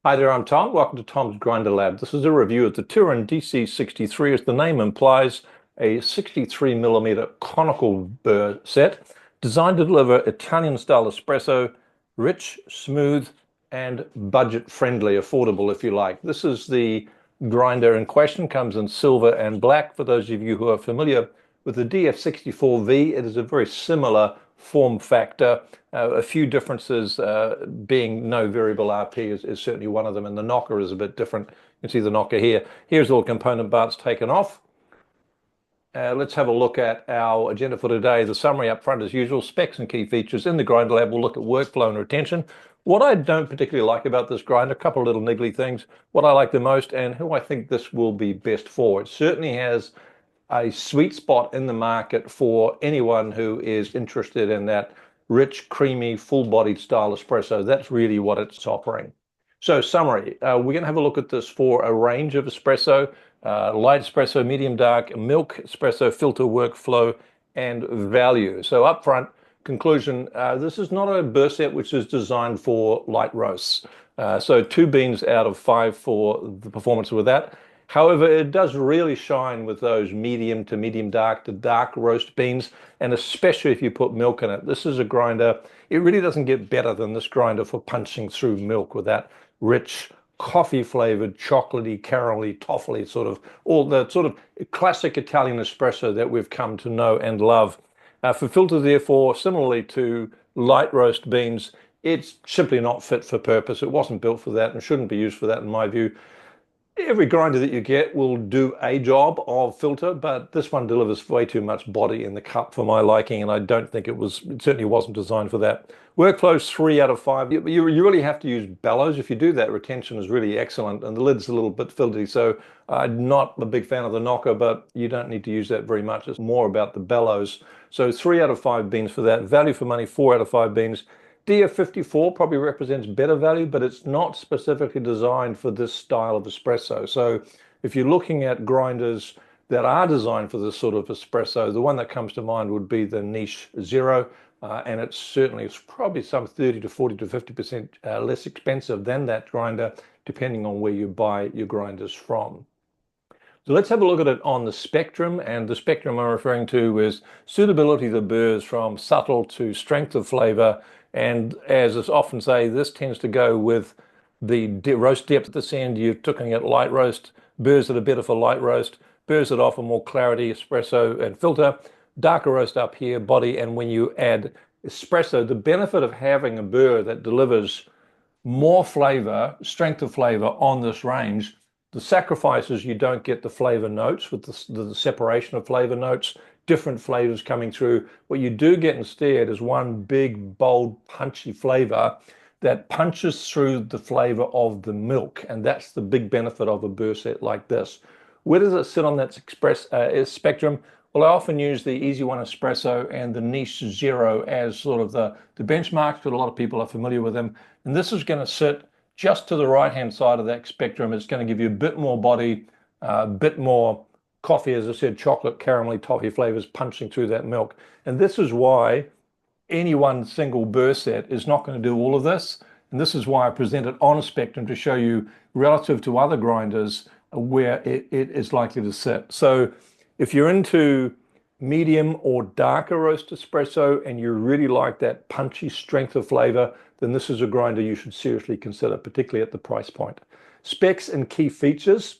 Hi there, I'm Tom. Welcome to Tom's Grinder Lab. This is a review of the Turin DC63, as the name implies, a 63mm conical burr set designed to deliver Italian-style espresso, rich, smooth, and budget-friendly, affordable if you like. This is the grinder in question, comes in silver and black. For those of you who are familiar with the DF64V, it is a very similar form factor. A few differences, being no variable RP is certainly one of them, and the knocker is a bit different. You can see the knocker here. Here's all component parts taken off. Let's have a look at our agenda for today. The summary up front as usual, specs and key features. In the grinder lab, we'll look at workflow and retention. What I don't particularly like about this grinder, a couple of little niggly things. What I like the most and who I think this will be best for. It certainly has a sweet spot in the market for anyone who is interested in that rich, creamy, full-bodied style espresso. That's really what it's offering. So summary, we're going to have a look at this for a range of espresso, light espresso, medium dark, milk espresso, filter workflow, and value. So up front, conclusion, this is not a burr set which is designed for light roasts. So 2 beans out of 5 for the performance with that. However, it does really shine with those medium to medium dark to dark roast beans, and especially if you put milk in it. This is a grinder. It really doesn't get better than this grinder for punching through milk with that rich, coffee-flavored, chocolatey, caramelly, toffee sort of, all the sort of classic Italian espresso that we've come to know and love. For filter, therefore, similarly to light roast beans, it's simply not fit for purpose. It wasn't built for that and shouldn't be used for that, in my view. Every grinder that you get will do a job of filter, but this one delivers way too much body in the cup for my liking, and I don't think it certainly wasn't designed for that. Workflow's 3 out of 5. You really have to use bellows. If you do that, retention is really excellent, and the lid's a little bit filthy, so I'm not a big fan of the knocker, but you don't need to use that very much. It's more about the bellows. So 3 out of 5 beans for that. Value for money, 4 out of 5 beans. DF54 probably represents better value, but it's not specifically designed for this style of espresso. So if you're looking at grinders that are designed for this sort of espresso, the one that comes to mind would be the Niche Zero, and it's probably some 30 to 40 to 50% less expensive than that grinder, depending on where you buy your grinders from. So let's have a look at it on the spectrum, and the spectrum I'm referring to is suitability of the burrs from subtle to strength of flavor. And as is often say, this tends to go with the roast depth at this end. You're looking at light roast, burrs that are better for light roast, burrs that offer more clarity, espresso and filter, darker roast up here, body. And when you add espresso, the benefit of having a burr that delivers more flavor, strength of flavor on this range, the sacrifice is you don't get the flavor notes with the separation of flavor notes, different flavors coming through. What you do get instead is one big, bold, punchy flavor that punches through the flavor of the milk. And that's the big benefit of a burr set like this. Where does it sit on that spectrum? Well, I often use the Easy One Espresso and the Niche Zero as sort of the benchmarks, but a lot of people are familiar with them. And this is going to sit just to the right-hand side of that spectrum. It's going to give you a bit more body, a bit more coffee, as I said, chocolate, caramelly, toffee flavors punching through that milk. And this is why any one single burr set is not going to do all of this. And this is why I present it on a spectrum to show you relative to other grinders where it is likely to sit. So if you're into medium or darker roast espresso and you really like that punchy strength of flavor, then this is a grinder you should seriously consider, particularly at the price point. Specs and key features.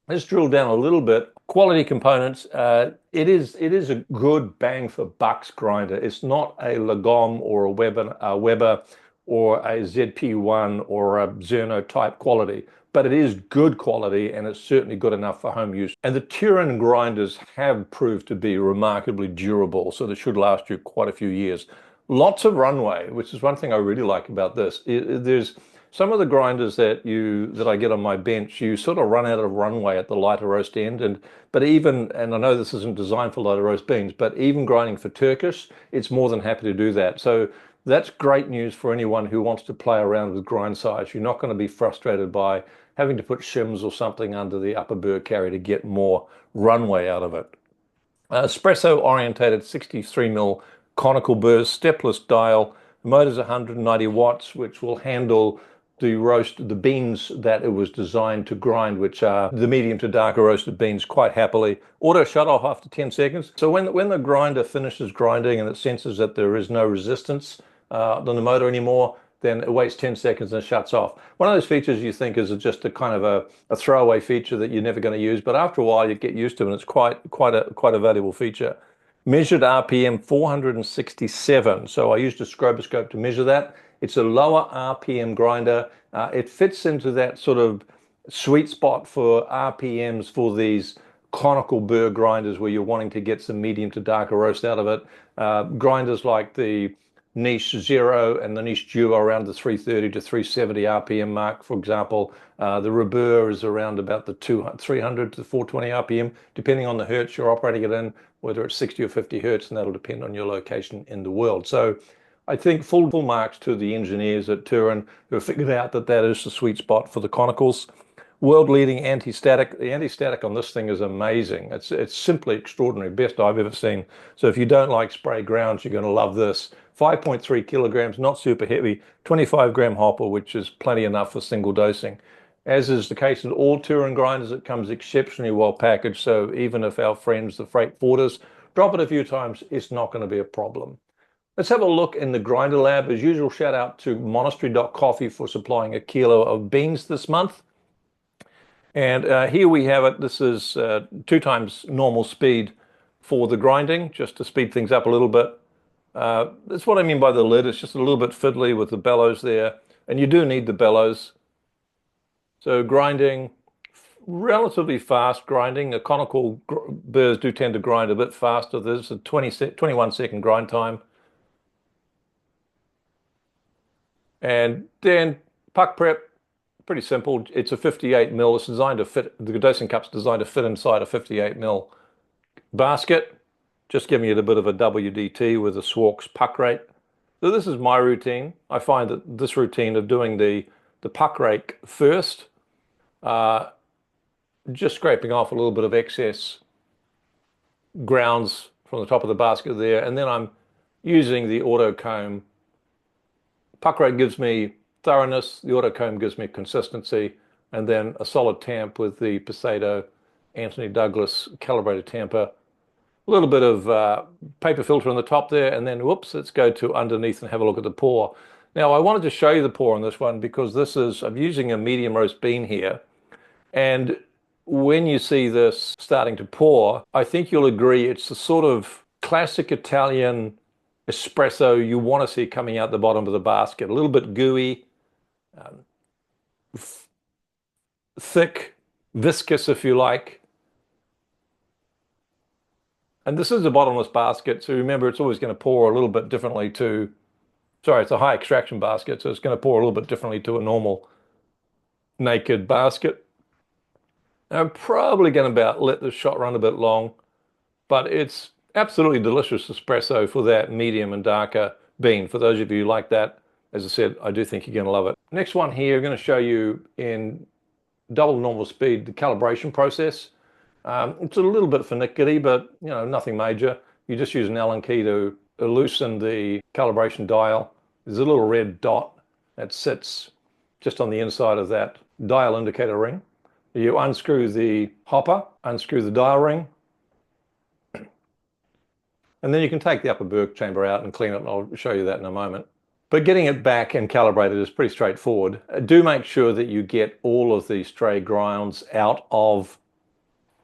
Let's drill down a little bit. Quality components. It is a good bang for bucks grinder. It's not a Lagom or a Weber or a ZP1 or a Zerno type quality, but it is good quality, and it's certainly good enough for home use. And the Turin grinders have proved to be remarkably durable, so they should last you quite a few years. Lots of runway, which is one thing I really like about this. There's some of the grinders that I get on my bench, you sort of run out of runway at the lighter roast end, and I know this isn't designed for lighter roast beans, but even grinding for Turkish, it's more than happy to do that. So that's great news for anyone who wants to play around with grind size. You're not going to be frustrated by having to put shims or something under the upper burr carry to get more runway out of it. Espresso orientated 63mm conical burrs, stepless dial. The motor's 190 watts, which will handle to roast the beans that it was designed to grind, which are the medium to darker roasted beans, quite happily. Auto shut off after 10 seconds. So when the grinder finishes grinding and it senses that there is no resistance on the motor anymore, then it waits 10 seconds and shuts off. One of those features you think is just a kind of a throwaway feature that you're never going to use, but after a while you get used to it, and it's quite a valuable feature. Measured RPM 467. So I used a stroboscope to measure that. It's a lower RPM grinder. It fits into that sort of sweet spot for RPMs for these conical burr grinders where you're wanting to get some medium to darker roast out of it. Grinders like the Niche Zero and the Niche Duo around the 330 to 370 RPM mark, for example. The Rebur is around about the 300 to 420 RPM, depending on the hertz you're operating it in, whether it's 60 or 50 hertz, and that'll depend on your location in the world. So I think full marks to the engineers at Turin who have figured out that that is the sweet spot for the conicals. World-leading anti-static. The anti-static on this thing is amazing. It's simply extraordinary, best I've ever seen. So if you don't like spray grounds, you're going to love this. 5.3 kilograms, not super heavy, 25-gram hopper, which is plenty enough for single dosing. As is the case in all Turin grinders, it comes exceptionally well packaged, so even if our friends, the freight forwarders, drop it a few times, it's not going to be a problem. Let's have a look in the grinder lab. As usual, shout out to monastery.coffee for supplying a kilo of beans this month. And here we have it. This is 2 times normal speed for the grinding, just to speed things up a little bit. That's what I mean by the lid. It's just a little bit fiddly with the bellows there. And you do need the bellows. So grinding, relatively fast grinding. The conical burrs do tend to grind a bit faster. There's a 21-second grind time. And then puck prep, pretty simple. It's a 58 mil. It's designed to fit, the dosing cup's designed to fit inside a 58 mil basket. Just giving it a bit of a WDT with a Swarks puck rate. So this is my routine. I find that this routine of doing the puck rake first, just scraping off a little bit of excess grounds from the top of the basket there, and then I'm using the auto comb. Puck rake gives me thoroughness, the auto comb gives me consistency, and then a solid tamp with the Pasado Anthony Douglas calibrated tamper. A little bit of paper filter on the top there, and then whoops, let's go to underneath and have a look at the pour. Now I wanted to show you the pour on this one because I'm using a medium roast bean here, and when you see this starting to pour, I think you'll agree it's the sort of classic Italian espresso you want to see coming out the bottom of the basket. A little bit gooey, thick, viscous if you like. And this is a bottomless basket, so remember it's always going to pour a little bit differently to, sorry, it's a high extraction basket, so it's going to pour a little bit differently to a normal naked basket. I'm probably going to let the shot run a bit long, but it's absolutely delicious espresso for that medium and darker bean. For those of you who like that, as I said, I do think you're going to love it. Next one here, I'm going to show you in double normal speed, the calibration process. It's a little bit finicky, but you know, nothing major. You just use an Allen key to loosen the calibration dial. There's a little red dot that sits just on the inside of that dial indicator ring. You unscrew the hopper, unscrew the dial ring, and then you can take the upper burr chamber out and clean it, and I'll show you that in a moment. But getting it back and calibrated is pretty straightforward. Do make sure that you get all of the stray grounds out of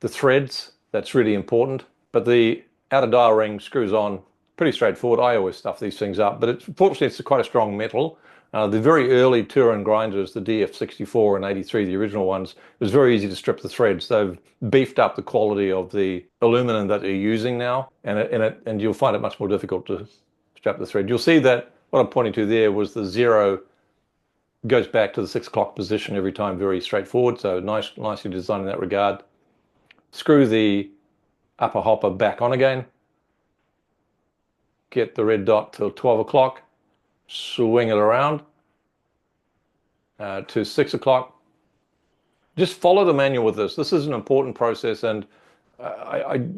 the threads. That's really important. But the outer dial ring screws on pretty straightforward. I always stuff these things up, but fortunately it's quite a strong metal. The very early Turin grinders, the DF64 and 83, the original ones, it was very easy to strip the threads. They've beefed up the quality of the aluminum that they're using now, and you'll find it much more difficult to strap the thread. You'll see that what I'm pointing to there was the 0 goes back to the 6 o'clock position every time, very straightforward, so nicely designed in that regard. Screw the upper hopper back on again. Get the red dot till 12 o'clock. Swing it around to 6 o'clock. Just follow the manual with this. This is an important process, and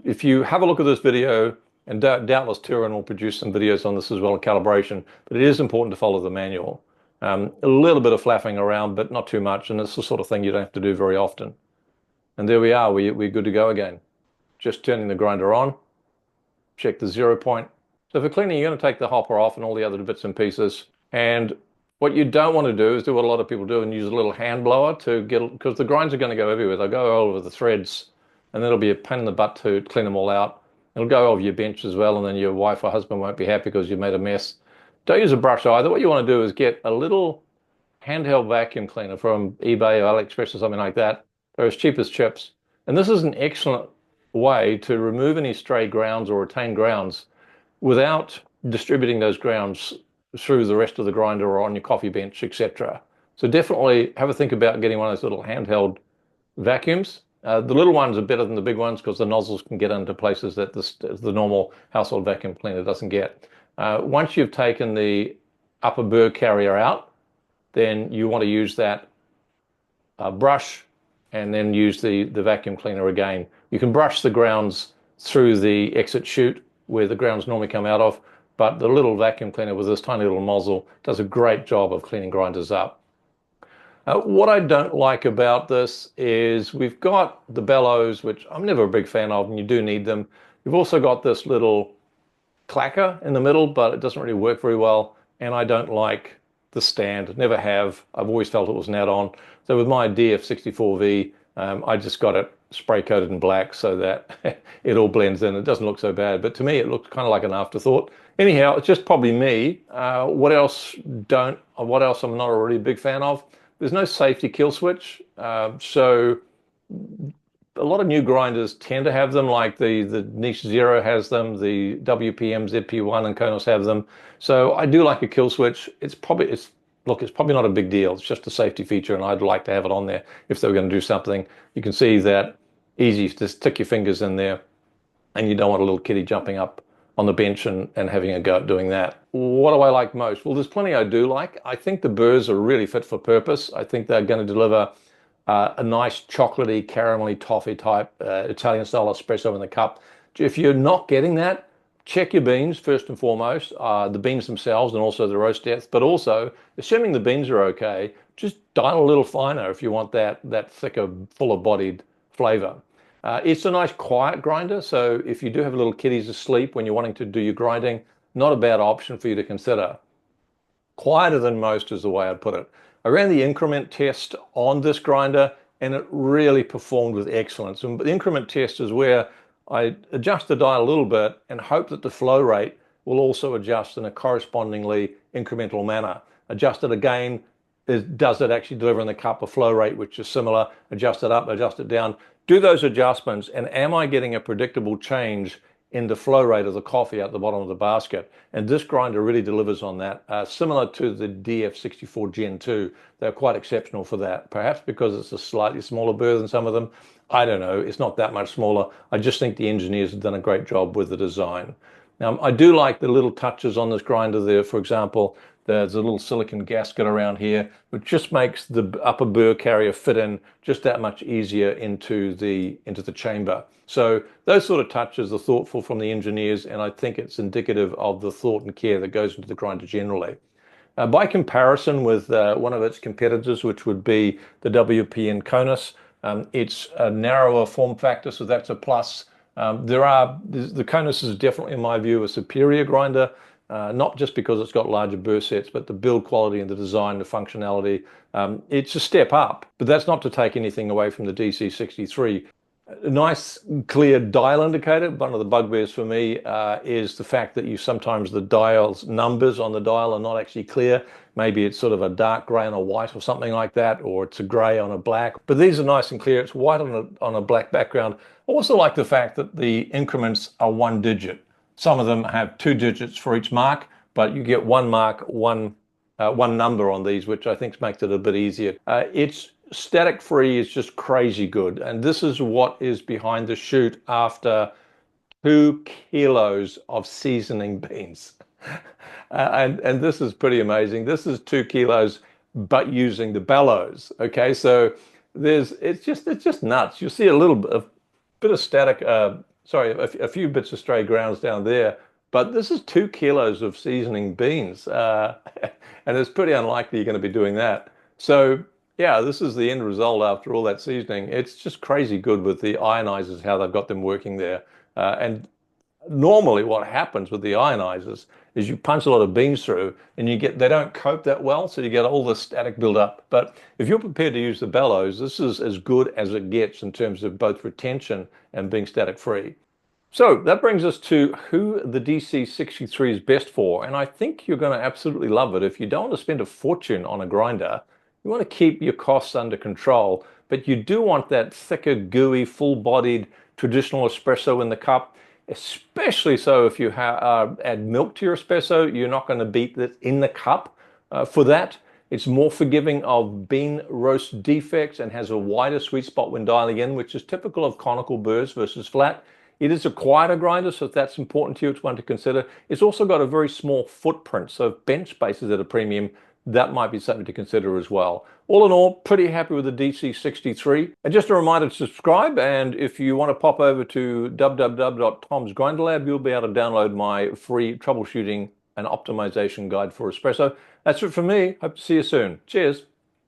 if you have a look at this video, and doubtless Turin will produce some videos on this as well, calibration, but it is important to follow the manual. A little bit of flapping around, but not too much. And it's the sort of thing you don't have to do very often. And there we are. We're good to go again. Just turning the grinder on. Check the 0 point. So for cleaning, you're going to take the hopper off and all the other bits and pieces. And what you don't want to do is do what a lot of people do and use a little hand blower to get, because the grinds are going to go everywhere. They'll go all over the threads, and it'll be a pain in the butt to clean them all out. It'll go over your bench as well, and then your wife or husband won't be happy because you've made a mess. Don't use a brush either. What you want to do is get a little handheld vacuum cleaner from eBay or AliExpress or something like that. They're as cheap as chips. And this is an excellent way to remove any stray grounds or retain grounds without distributing those grounds through the rest of the grinder or on your coffee bench, etc. So definitely have a think about getting one of those little handheld vacuums. The little ones are better than the big ones because the nozzles can get into places that the normal household vacuum cleaner doesn't get. Once you've taken the upper burr carrier out, then you want to use that brush and then use the vacuum cleaner again. You can brush the grounds through the exit chute where the grounds normally come out of, but the little vacuum cleaner with this tiny little nozzle does a great job of cleaning grinders up. What I don't like about this is we've got the bellows, which I'm never a big fan of, and you do need them. You've also got this little clacker in the middle, but it doesn't really work very well, and I don't like the stand. Never have. I've always felt it was an add-on. So with my DF64V, I just got it spray coated in black so that it all blends in. It doesn't look so bad, but to me it looks kind of like an afterthought. Anyhow, it's just probably me. What else I'm not already a big fan of? There's no safety kill switch. So a lot of new grinders tend to have them, like the Niche Zero has them, the WPM ZP1 and Konos have them. So I do like a kill switch. It's probably not a big deal. It's just a safety feature, and I'd like to have it on there if they were going to do something. You can see that easy to stick your fingers in there, and you don't want a little kitty jumping up on the bench and having a go at doing that. What do I like most? Well, there's plenty I do like. I think the burrs are really fit for purpose. I think they're going to deliver a nice chocolatey, caramelly, toffee type Italian style espresso in the cup. If you're not getting that, check your beans first and foremost, the beans themselves and also the roast depth, but also, assuming the beans are okay, just dial a little finer if you want that thicker, fuller bodied flavor. It's a nice quiet grinder, so if you do have little kitties asleep when you're wanting to do your grinding, not a bad option for you to consider. Quieter than most is the way I'd put it. I ran the increment test on this grinder and it really performed with excellence. And the increment test is where I adjust the dial a little bit and hope that the flow rate will also adjust in a correspondingly incremental manner. Adjust it again, does it actually deliver in the cup a flow rate which is similar? Adjust it up, adjust it down. Do those adjustments, and am I getting a predictable change in the flow rate of the coffee at the bottom of the basket? And this grinder really delivers on that. Similar to the DF64 Gen 2, they're quite exceptional for that. Perhaps because it's a slightly smaller burr than some of them. I don't know, it's not that much smaller. I just think the engineers have done a great job with the design. Now, I do like the little touches on this grinder there. For example, there's a little silicon gasket around here, which just makes the upper burr carrier fit in just that much easier into the chamber. So those sort of touches are thoughtful from the engineers, and I think it's indicative of the thought and care that goes into the grinder generally. By comparison with one of its competitors, which would be the WPN Konos, it's a narrower form factor, so that's a plus. The Konos is definitely, in my view, a superior grinder. Not just because it's got larger burr sets, but the build quality and the design, the functionality. It's a step up, but that's not to take anything away from the DC63. A nice clear dial indicator. One of the bugbears for me is the fact that sometimes the dial's numbers on the dial are not actually clear. Maybe it's sort of a dark gray on a white or something like that, or it's a gray on a black. But these are nice and clear. It's white on a black background. I also like the fact that the increments are 1 digit. Some of them have 2 digits for each mark, but you get one mark, one number on these, which I think makes it a bit easier. It's static free is just crazy good. And this is what is behind the chute after 2 kilos of seasoning beans. And this is pretty amazing. This is 2 kilos, but using the bellows. Okay, so it's just nuts. You see a bit of static, a few bits of stray grounds down there, But this is 2 kilos of seasoning beans, and it's pretty unlikely you're going to be doing that. So yeah, this is the end result after all that seasoning. It's just crazy good with the ionizers, how they've got them working there. And normally what happens with the ionizers is you punch a lot of beans through and they don't cope that well, so you get all the static build up. But if you're prepared to use the bellows, this is as good as it gets in terms of both retention and being static free. So that brings us to who the DC63 is best for, and I think you're going to absolutely love it. If you don't want to spend a fortune on a grinder, you want to keep your costs under control, but you do want that thicker, gooey, full-bodied traditional espresso in the cup, especially so if you add milk to your espresso, you're not going to beat it in the cup. For that, it's more forgiving of bean roast defects and has a wider sweet spot when dialing in, which is typical of conical burrs versus flat. It is a quieter grinder, so if that's important to you, it's one to consider. It's also got a very small footprint, so if bench space is at a premium, that might be something to consider as well. All in all, pretty happy with the DC63. And just a reminder to subscribe, and if you want to pop over to www.tomsgrinderlab, you'll be able to download my free troubleshooting and optimization guide for espresso. That's it for me. Hope to see you soon. Cheers.